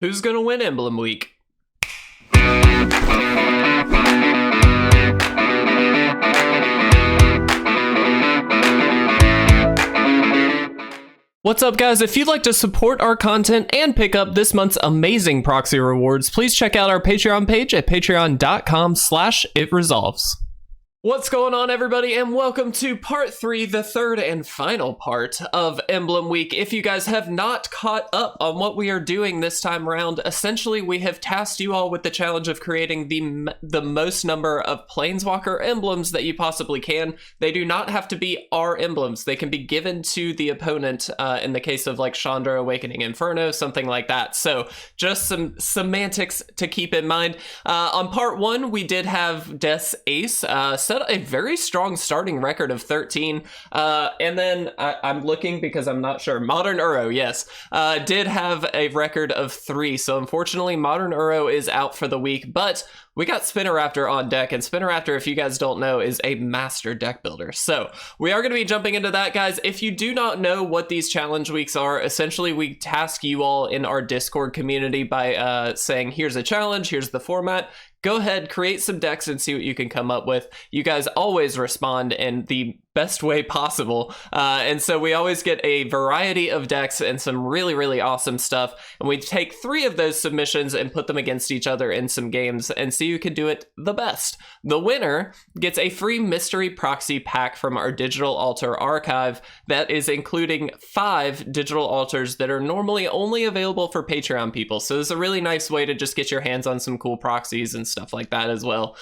Who's gonna win Emblem Week? What's up, guys? If you'd like to support our content and pick up this month's amazing proxy rewards, please check out our Patreon page at patreon.com/itresolves. What's going on, everybody, and welcome to part 3, the third and final part of Emblem Week. If you guys have not caught up on what we are doing this time around, essentially we have tasked you all with the challenge of creating the most number of Planeswalker emblems that you possibly can. They do not have to be our emblems. They can be given to the opponent in the case of like Chandra, Awakening Inferno, something like that. So just some semantics to keep in mind. On part 1, we did have Death's Ace, set a very strong starting record of 13, and then I'm looking because I'm not sure. Modern Uro, yes, did have a record of 3, so unfortunately Modern Uro is out for the week, but we got Spinoraptor on deck, and Spinoraptor, if you guys don't know, is a master deck builder. So we are going to be jumping into that, guys. If you do not know what these challenge weeks are, essentially we task you all in our Discord community by saying, here's a challenge, here's the format. Go ahead, create some decks and see what you can come up with. You guys always respond in the best way possible. And so we always get a variety of decks and some really, really awesome stuff. And we take 3 of those submissions and put them against each other in some games and see who can do it the best. The winner gets a free mystery proxy pack from our digital altar archive that is including 5 digital altars that are normally only available for Patreon people. So it's a really nice way to just get your hands on some cool proxies and stuff like that as well.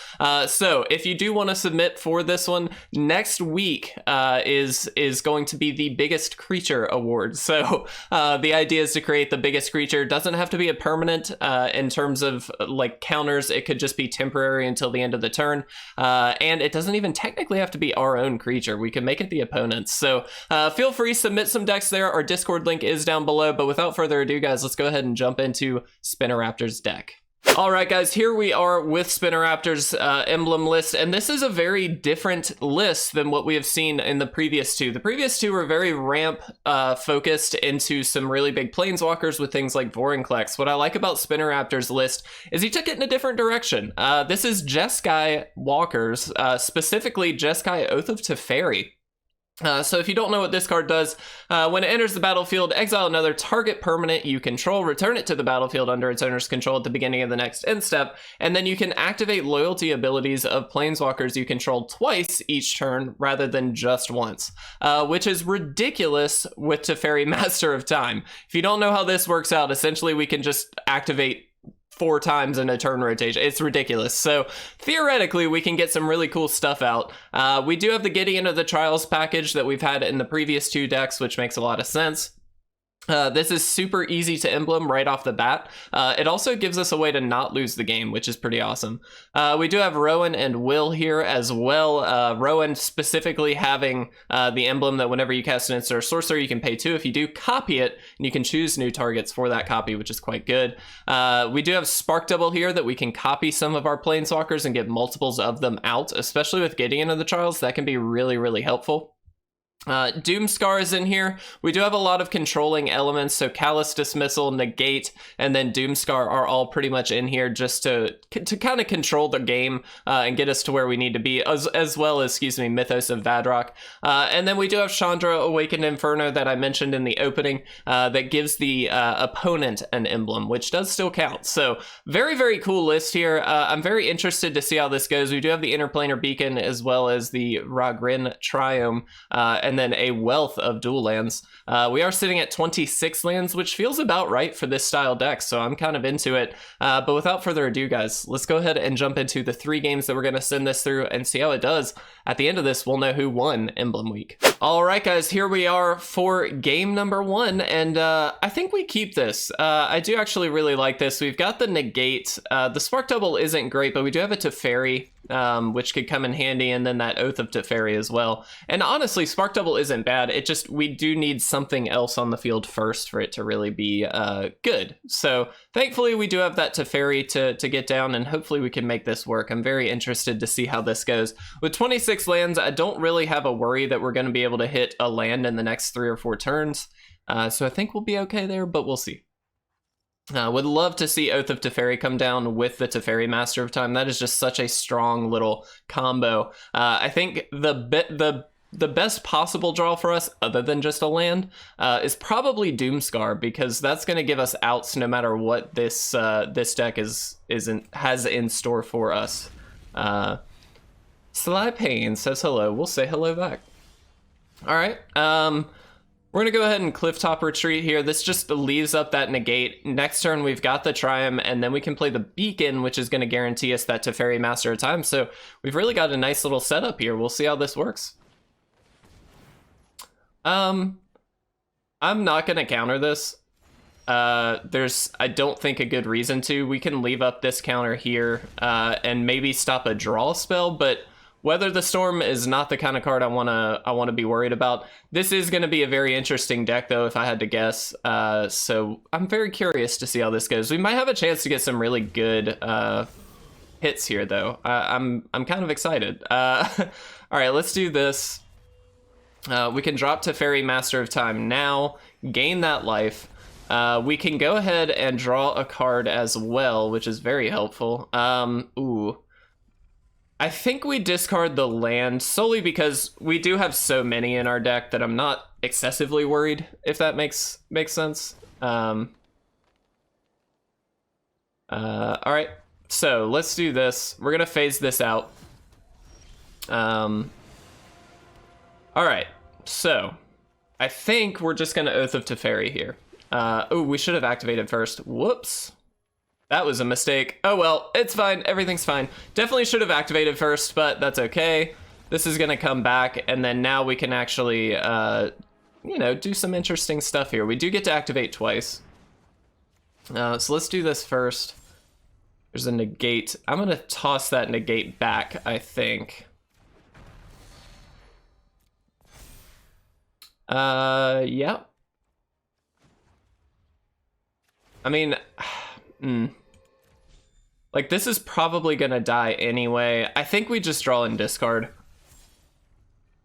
So if you do want to submit for this one, next week is going to be the biggest creature award. So the idea is to create the biggest creature. Doesn't have to be a permanent in terms of like counters. It could just be temporary until the end of the turn, and it doesn't even technically have to be our own creature. We can make it the opponent's. So feel free, submit some decks there. Our Discord link is down below, but without further ado, guys, let's go ahead and jump into Spinoraptor's deck. All right, guys, here we are with Spinoraptor's emblem list, and this is a very different list than what we have seen in the previous 2. The previous 2 were very ramp focused into some really big planeswalkers with things like Vorinclex. What I like about Spinoraptor's list is he took it in a different direction. This is Jeskai walkers, specifically Jeskai Oath of Teferi. So if you don't know what this card does, when it enters the battlefield, exile another target permanent you control, return it to the battlefield under its owner's control at the beginning of the next end step, and then you can activate loyalty abilities of planeswalkers you control twice each turn rather than just once, which is ridiculous with Teferi Master of Time. If you don't know how this works out, essentially we can just activate 4 times in a turn rotation. It's ridiculous. So theoretically, we can get some really cool stuff out. We do have the Gideon of the Trials package that we've had in the previous 2 decks, which makes a lot of sense. This is super easy to emblem right off the bat. It also gives us a way to not lose the game, which is pretty awesome. We do have Rowan and Will here as well. Rowan specifically having the emblem that whenever you cast an instant or sorcery, you can pay 2 if you do copy it, and you can choose new targets for that copy, which is quite good. We do have Spark Double here that we can copy some of our planeswalkers and get multiples of them out, especially with Gideon of the Trials. That can be really, really helpful. Doomskar is in here. We do have a lot of controlling elements, so Callous Dismissal, Negate, and then Doomskar are all pretty much in here just to kind of control the game and get us to where we need to be, as well as, Mythos of Vadrok. And then we do have Chandra, Awakened Inferno that I mentioned in the opening that gives the opponent an emblem, which does still count. So very, very cool list here. I'm very interested to see how this goes. We do have the Interplanar Beacon as well as the Raugrin Triome, and then a wealth of dual lands. We are sitting at 26 lands, which feels about right for this style deck, so I'm kind of into it. But without further ado, guys, let's go ahead and jump into the 3 games that we're going to send this through and see how it does. At the end of this, we'll know who won Emblem Week. All right, guys, here we are for game number 1, and I think we keep this. I do actually really like this. We've got the Negate. The Spark Double isn't great, but we do have a Teferi, which could come in handy, and then that Oath of Teferi as well. And honestly, Spark Double isn't bad. It just, we do need something else on the field first for it to really be good. So thankfully, we do have that Teferi to get down, and hopefully we can make this work. I'm very interested to see how this goes. With 26 lands, I don't really have a worry that we're going to be able to hit a land in the next 3 or 4 turns. So I think we'll be okay there, but we'll see. Would love to see Oath of Teferi come down with the Teferi Master of Time. That is just such a strong little combo. I think the best possible draw for us, other than just a land, is probably Doomskar, because that's going to give us outs no matter what this deck has in store for us. Sly Payne says hello. We'll say hello back. All right. We're going to go ahead and Clifftop Retreat here. This just leaves up that Negate. Next turn, we've got the Triome, and then we can play the Beacon, which is going to guarantee us that Teferi Master of Time. So we've really got a nice little setup here. We'll see how this works. I'm not going to counter this. There's, I don't think, a good reason to. We can leave up this counter here and maybe stop a draw spell, but Weather the Storm is not the kind of card I want to be worried about. This is going to be a very interesting deck, though, if I had to guess. So I'm very curious to see how this goes. We might have a chance to get some really good hits here, though. I'm kind of excited. All right, let's do this. We can drop Teferi Master of Time now, gain that life. We can go ahead and draw a card as well, which is very helpful. Ooh. I think we discard the land solely because we do have so many in our deck that I'm not excessively worried, if that makes sense. All right, so let's do this. We're gonna phase this out. All right, so I think we're just gonna Oath of Teferi here. Oh, we should have activated first. Whoops. That was a mistake. Oh well, it's fine. Everything's fine. Definitely should have activated first, but that's okay. This is gonna come back, and then now we can actually, you know, do some interesting stuff here. We do get to activate twice. So let's do this first. There's a Negate. I'm gonna toss that Negate back, I think. Yeah. I mean, like, this is probably gonna die anyway. I think we just draw and discard.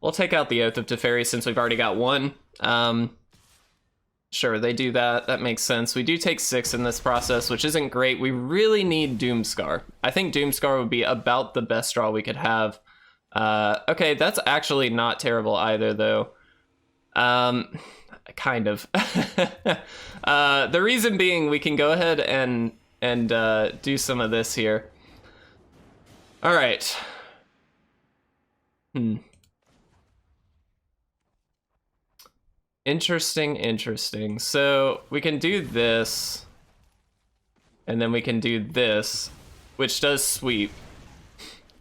We'll take out the Oath of Teferi since we've already got one. Sure, they do that. That makes sense. We do take 6 in this process, which isn't great. We really need Doomskar. I think Doomskar would be about the best draw we could have. Okay, that's actually not terrible either, though. Kind of. The reason being, we can go ahead and do some of this here. All right. Interesting. So we can do this, and then we can do this, which does sweep.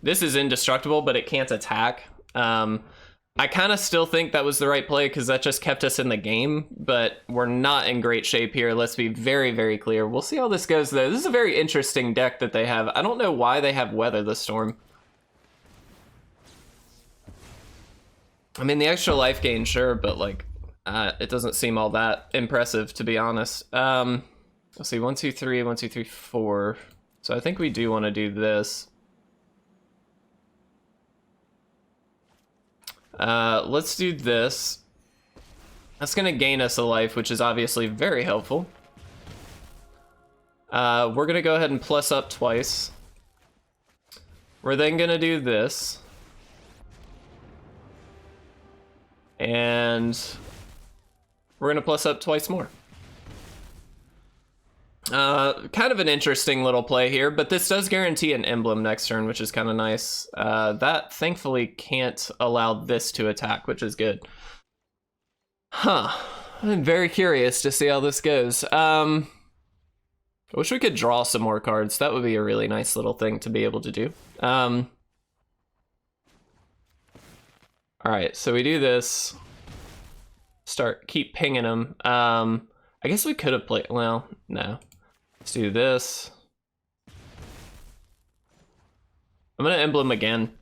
This is indestructible, but it can't attack. I kind of still think that was the right play because that just kept us in the game, but we're not in great shape here. Let's be very, very clear. We'll see how this goes, though. This is a very interesting deck that they have. I don't know why they have Weather the Storm. I mean, the extra life gain, sure, but, like, it doesn't seem all that impressive, to be honest. Let's see, 1, 2, 3, 1, 2, 3, 4. So I think we do want to do this. Let's do this. That's gonna gain us a life, which is obviously very helpful. We're gonna go ahead and plus up twice. We're then gonna do this. And we're gonna plus up twice more. Kind of an interesting little play here, but this does guarantee an emblem next turn, which is kind of nice. That thankfully can't allow this to attack, which is good. Huh. I'm very curious to see how this goes. I wish we could draw some more cards. That would be a really nice little thing to be able to do. All right, so we do this. Keep pinging them. I guess we could have played, well, no. Let's do this. I'm gonna emblem again.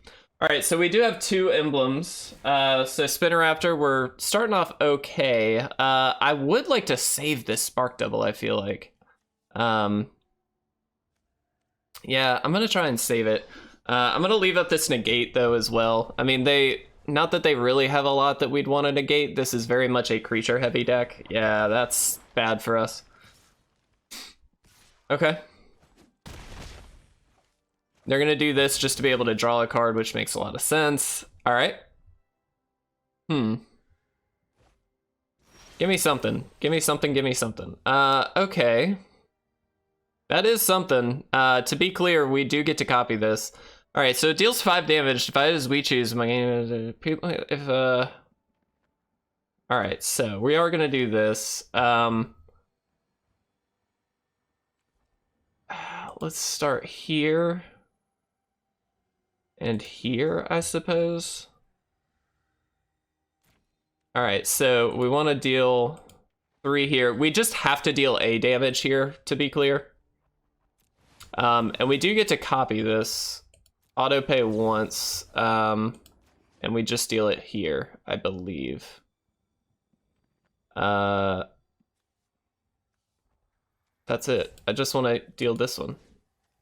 All right, so we do have 2 emblems. So Spinoraptor, we're starting off okay. I would like to save this Spark Double, I feel like. Yeah, I'm gonna try and save it. I'm gonna leave up this Negate, though, as well. I mean, not that they really have a lot that we'd want to negate. This is very much a creature-heavy deck. Yeah, that's bad for us. Okay. They're going to do this just to be able to draw a card, which makes a lot of sense. All right. Give me something. Give me something. Give me something. Okay. That is something. To be clear, we do get to copy this. All right, so it deals 5 damage. Divided as we choose. My game if all right, so we are gonna do this. Let's start here and here, I suppose. All right, so we want to deal 3 here. We just have to deal A damage here, to be clear. And we do get to copy this. Auto pay once, and we just deal it here, I believe. That's it. I just want to deal this one.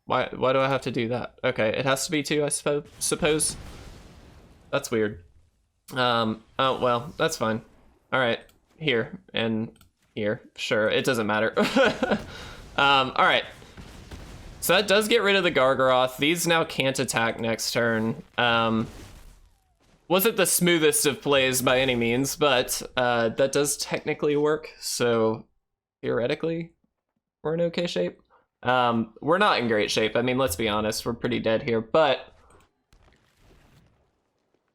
Why do I have to do that? Okay, it has to be 2, I suppose. That's weird. Oh, well, that's fine. All right, here and here. Sure, it doesn't matter. All right. So that does get rid of the Gargaroth. These now can't attack next turn. Wasn't the smoothest of plays by any means, but that does technically work. So theoretically, we're in okay shape. We're not in great shape. I mean, let's be honest, we're pretty dead here, but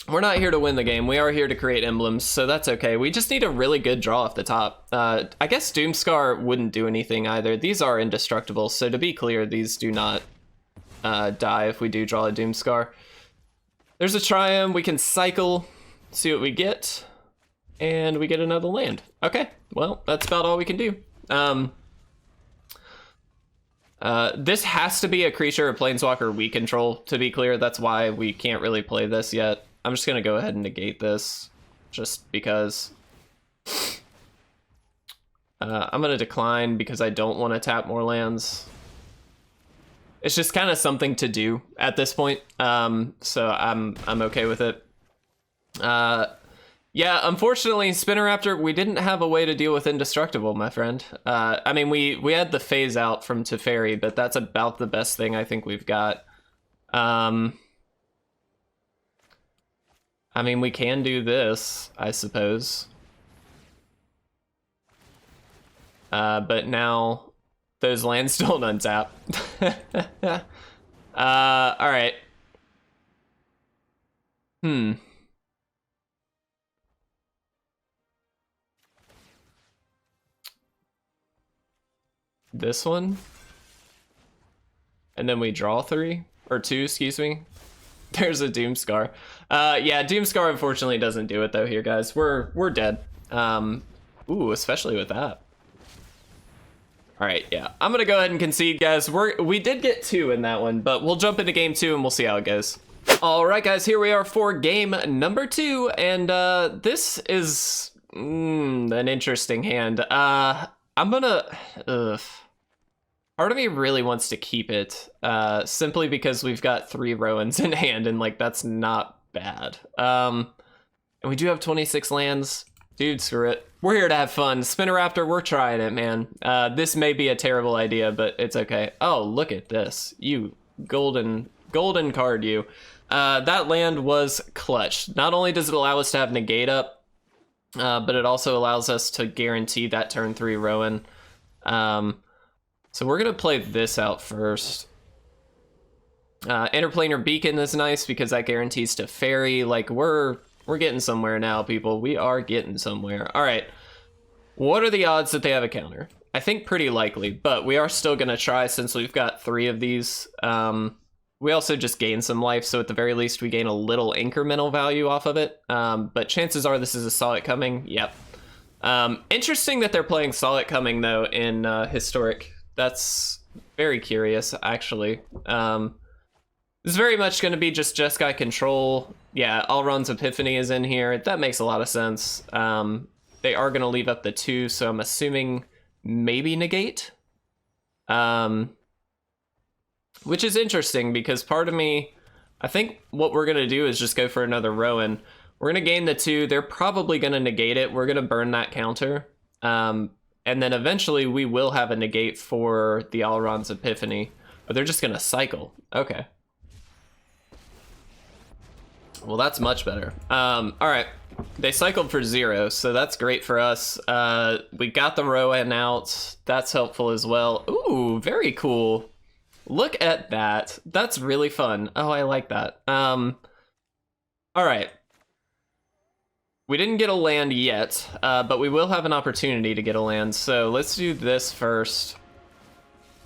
we're not here to win the game. We are here to create emblems, so that's okay. We just need a really good draw off the top. I guess Doomskar wouldn't do anything either. These are indestructible, so to be clear, these do not die if we do draw a Doomskar. There's a Triome. We can cycle, see what we get, and we get another land. Okay, well, that's about all we can do. This has to be a creature or planeswalker we control, to be clear. That's why we can't really play this yet. I'm just gonna go ahead and negate this, just because. I'm gonna decline because I don't want to tap more lands. It's just kind of something to do at this point, so I'm okay with it. Yeah, unfortunately, Spinoraptor, we didn't have a way to deal with Indestructible, my friend. I mean, we had the phase out from Teferi, but that's about the best thing I think we've got. I mean, we can do this, I suppose. But now those lands don't untap. All right. This one. And then we draw 3 or 2, excuse me. There's a Doomskar. Yeah, Doomskar unfortunately doesn't do it though here, guys. We're dead. Ooh, especially with that. All right, yeah. I'm gonna go ahead and concede, guys. We did get 2 in that one, but we'll jump into game 2 and we'll see how it goes. All right, guys, here we are for game number 2, and this is an interesting hand. I'm gonna. Part of me really wants to keep it, simply because we've got 3 Rowans in hand, and like that's not bad. And we do have 26 lands. Dude, screw it. We're here to have fun. Spinoraptor, we're trying it, man. This may be a terrible idea, but it's okay. Oh, look at this. You golden card, you. That land was clutch. Not only does it allow us to have Negate up, but it also allows us to guarantee that turn 3 Rowan. So we're gonna play this out first. Interplanar Beacon is nice because that guarantees Teferi. Like we're getting somewhere now, people. We are getting somewhere. All right. What are the odds that they have a counter? I think pretty likely, but we are still gonna try since we've got 3 of these. We also just gain some life, so at the very least we gain a little incremental value off of it. But chances are this is a Saw It Coming. Yep. Interesting that they're playing Saw It Coming though in Historic. That's very curious, actually. This is very much going to be just Jeskai control. Yeah, Alron's Epiphany is in here. That makes a lot of sense. They are going to leave up the 2, so I'm assuming maybe Negate. Which is interesting because part of me, I think what we're going to do is just go for another Rowan. We're going to gain the 2. They're probably going to negate it. We're going to burn that counter. And then eventually we will have a negate for the Alron's Epiphany. But they're just gonna cycle. Okay. Well, that's much better. All right. They cycled for 0, so that's great for us. We got the Rowan out. That's helpful as well. Ooh, very cool. Look at that. That's really fun. Oh, I like that. All right. We didn't get a land yet, but we will have an opportunity to get a land. So let's do this first.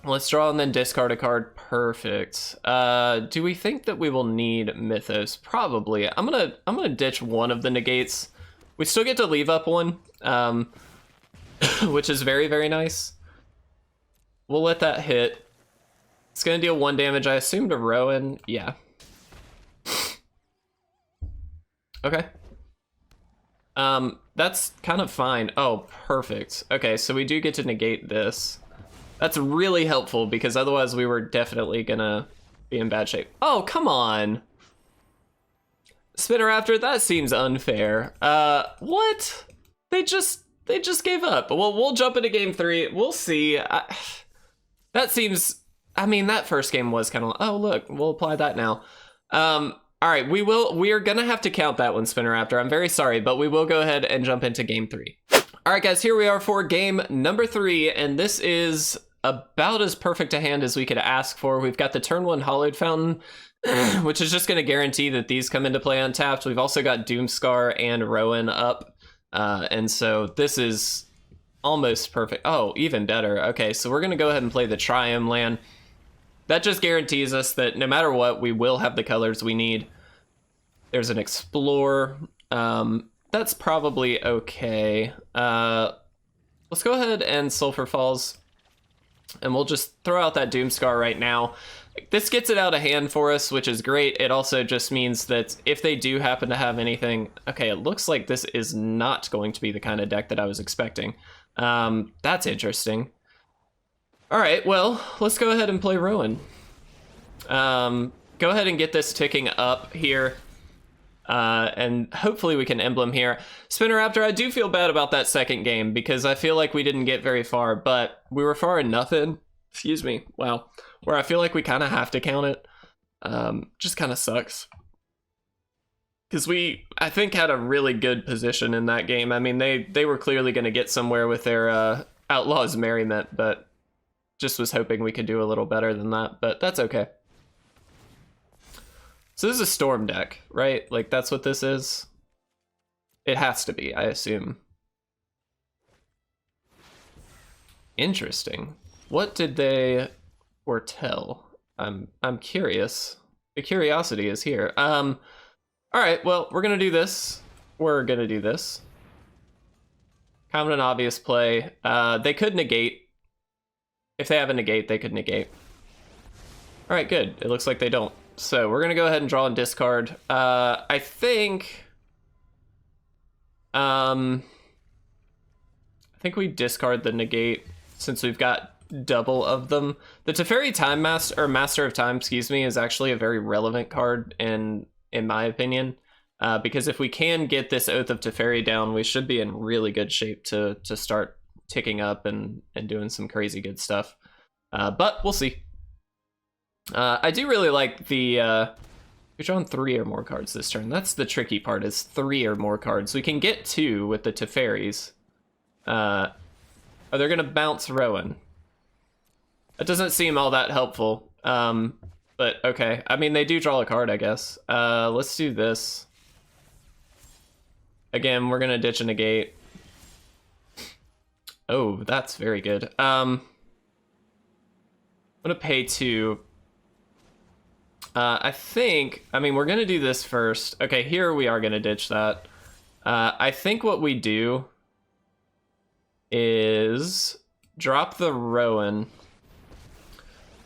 Let's draw and then discard a card. Perfect. Do we think that we will need Mythos? Probably. I'm gonna ditch one of the negates. We still get to leave up one, which is very, very nice. We'll let that hit. It's gonna deal 1 damage, I assume, to Rowan. Yeah. Okay. That's kind of fine. Oh, perfect. Okay, so we do get to negate this. That's really helpful because otherwise we were definitely gonna be in bad shape. Oh, come on. Spinoraptor, that seems unfair. What? They just gave up. Well, we'll jump into game 3. We'll see. That seems, I mean, that first game was kind of, oh, look, we'll apply that now. All right, we are gonna have to count that one, Spinoraptor. I'm very sorry, but we will go ahead and jump into game 3. All right, guys, here we are for game number 3, and this is about as perfect a hand as we could ask for. We've got the turn 1 Hallowed Fountain, which is just going to guarantee that these come into play untapped. We've also got Doomskar and Rowan up, and so this is almost perfect. Oh, even better. Okay, so we're going to go ahead and play the Triome land. That just guarantees us that no matter what, we will have the colors we need. There's an Explore. That's probably okay. Let's go ahead and Sulfur Falls, and we'll just throw out that Doomskar right now. This gets it out of hand for us, which is great. It also just means that if they do happen to have anything... Okay, it looks like this is not going to be the kind of deck that I was expecting. That's interesting. All right, well, let's go ahead and play Rowan. Go ahead and get this ticking up here. And hopefully we can emblem here. Spinoraptor, I do feel bad about that second game because I feel like we didn't get very far, but we were far enough in, excuse me, wow, where I feel like we kind of have to count it. Just kind of sucks. Because we, I think, had a really good position in that game. I mean, they were clearly going to get somewhere with their Outlaws Merriment, but just was hoping we could do a little better than that, but that's okay. So this is a Storm deck, right? Like, that's what this is? It has to be, I assume. Interesting. What did they foretell? I'm curious. The curiosity is here. All right, well, we're gonna do this. We're gonna do this. Kind of an obvious play. They could negate. If they have a negate, they could negate. All right, good. It looks like they don't. So we're gonna go ahead and draw and discard. I think we discard the negate since we've got double of them. The Teferi Time Master, or Master of Time, excuse me, is actually a very relevant card in my opinion, because if we can get this Oath of Teferi down, we should be in really good shape to start ticking up and doing some crazy good stuff. But we'll see. I do really like the, we've drawn 3 or more cards this turn. That's the tricky part, is 3 or more cards. We can get 2 with the Teferis. Oh, they're gonna bounce Rowan. That doesn't seem all that helpful, but okay. I mean, they do draw a card, I guess. Let's do this. Again, we're gonna ditch a negate. Oh, that's very good. I'm gonna pay 2. I think, I mean, we're gonna do this first. Okay, here we are gonna ditch that. I think what we do is drop the Rowan,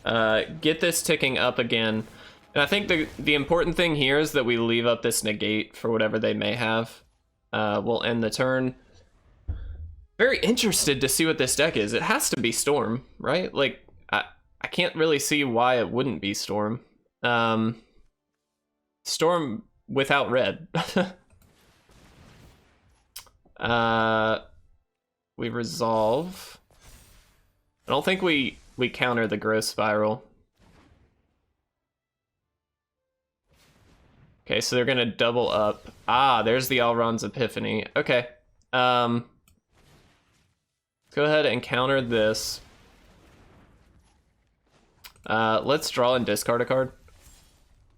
get this ticking up again. And I think the important thing here is that we leave up this negate for whatever they may have. We'll end the turn. Very interested to see what this deck is. It has to be Storm, right? Like, I can't really see why it wouldn't be Storm. Storm without red. we resolve. I don't think we counter the growth spiral. Okay, so they're gonna double up. Ah, there's the Alron's Epiphany. Okay. Let's go ahead and counter this. Let's draw and discard a card.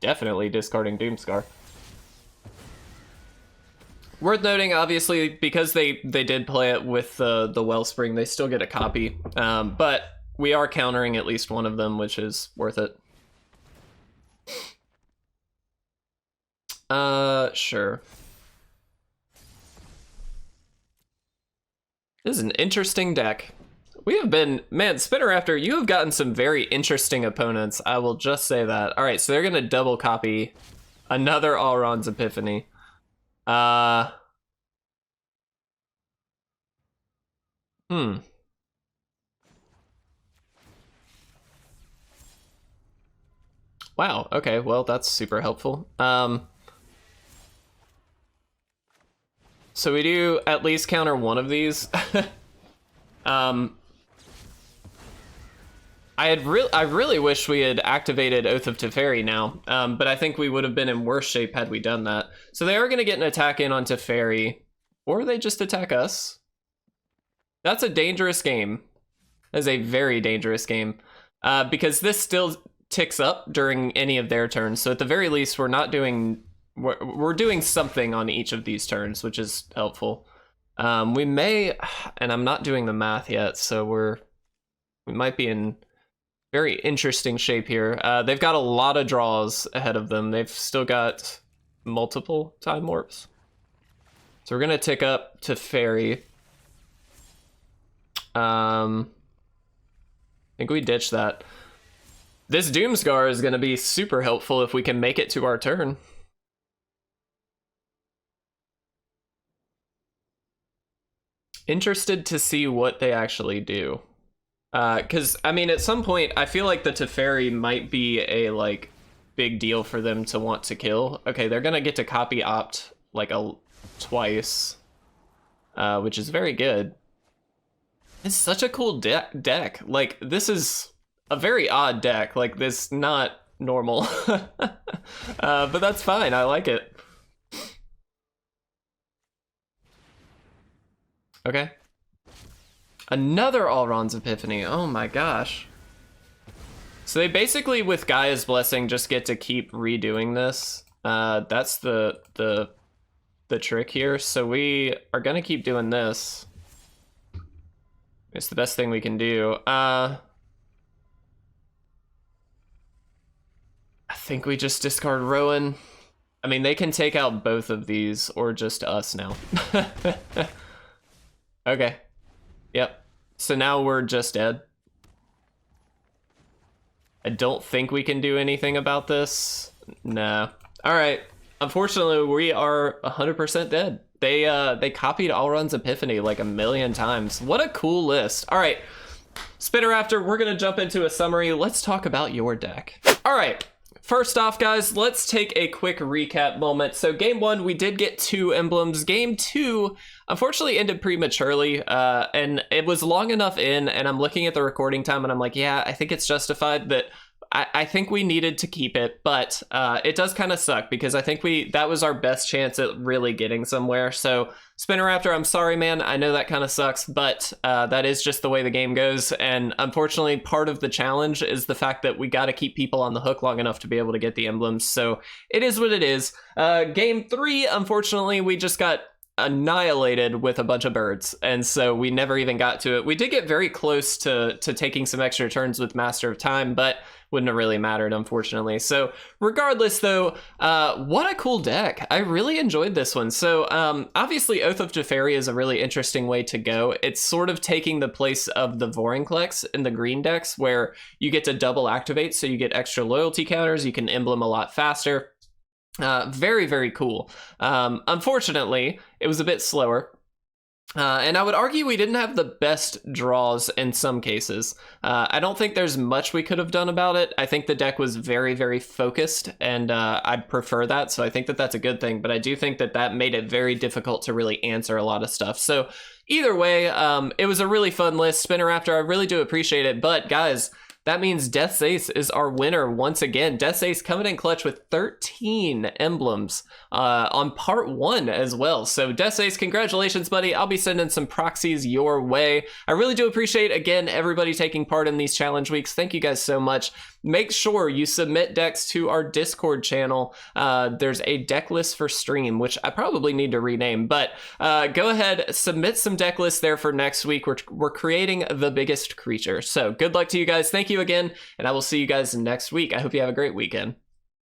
Definitely discarding Doomskar. Worth noting, obviously, because they did play it with the Wellspring, they still get a copy. But we are countering at least one of them, which is worth it. Sure. This is an interesting deck. We have been, man, Spinoraptor, you have gotten some very interesting opponents. I will just say that. All right, so they're gonna double copy another Alron's Epiphany. Wow, okay, well, that's super helpful. So we do at least counter one of these. I really wish we had activated Oath of Teferi now, but I think we would have been in worse shape had we done that. So they are going to get an attack in on Teferi, or they just attack us. That's a dangerous game. That's a very dangerous game, because this still ticks up during any of their turns. So at the very least, we're not doing... We're doing something on each of these turns, which is helpful. We may, and I'm not doing the math yet, so we might be in very interesting shape here. They've got a lot of draws ahead of them. They've still got multiple time warps. So we're gonna tick up to Fairy. I think we ditch that. This Doomskar is gonna be super helpful if we can make it to our turn. Interested to see what they actually do. Because, I mean, at some point, I feel like the Teferi might be a, like, big deal for them to want to kill. Okay, they're gonna get to copy opt, like, twice. Which is very good. It's such a cool deck. Like, this is a very odd deck. Like, this not normal. But that's fine, I like it. Okay. Another Alron's Epiphany. Oh my gosh. So they basically, with Gaia's Blessing, just get to keep redoing this. That's the trick here. So we are gonna keep doing this. It's the best thing we can do. I think we just discard Rowan. I mean, they can take out both of these, or just us now. Okay. Yep. So now we're just dead. I don't think we can do anything about this. Nah. All right. Unfortunately, we are 100% dead. They copied Alron's Epiphany like a million times. What a cool list. All right. Spinoraptor, we're going to jump into a summary. Let's talk about your deck. All right. First off, guys, let's take a quick recap moment. So game one, we did get 2 emblems. Game 2, unfortunately, ended prematurely, and it was long enough in, and I'm looking at the recording time, and I'm like, yeah, I think it's justified that I think we needed to keep it, but it does kind of suck because I think that was our best chance at really getting somewhere. So Spinoraptor, I'm sorry, man. I know that kind of sucks, but that is just the way the game goes. And unfortunately, part of the challenge is the fact that we got to keep people on the hook long enough to be able to get the emblems. So it is what it is. Game 3, unfortunately, we just got annihilated with a bunch of birds, and so we never even got to it. We did get very close to taking some extra turns with Master of Time, but wouldn't have really mattered, unfortunately. So regardless, though, what a cool deck. I really enjoyed this one. So obviously Oath of Teferi is a really interesting way to go. It's sort of taking the place of the Vorinclex in the green decks, where you get to double activate, so you get extra loyalty counters, you can emblem a lot faster. Very, very cool. Unfortunately, it was a bit slower. And I would argue we didn't have the best draws in some cases. I don't think there's much we could have done about it. I think the deck was very, very focused, and I'd prefer that, so I think that that's a good thing, but I do think that that made it very difficult to really answer a lot of stuff. So either way, it was a really fun list. Spinoraptor, I really do appreciate it. But guys, that means Death's Ace is our winner once again. Death's Ace coming in clutch with 13 emblems on part 1 as well. So Death's Ace, congratulations, buddy. I'll be sending some proxies your way. I really do appreciate, again, everybody taking part in these challenge weeks. Thank you guys so much. Make sure you submit decks to our Discord channel. There's a deck list for stream, which I probably need to rename, but go ahead, submit some deck lists there for next week. We're creating the biggest creature. So good luck to you guys. Thank you again, and I will see you guys next week. I hope you have a great weekend.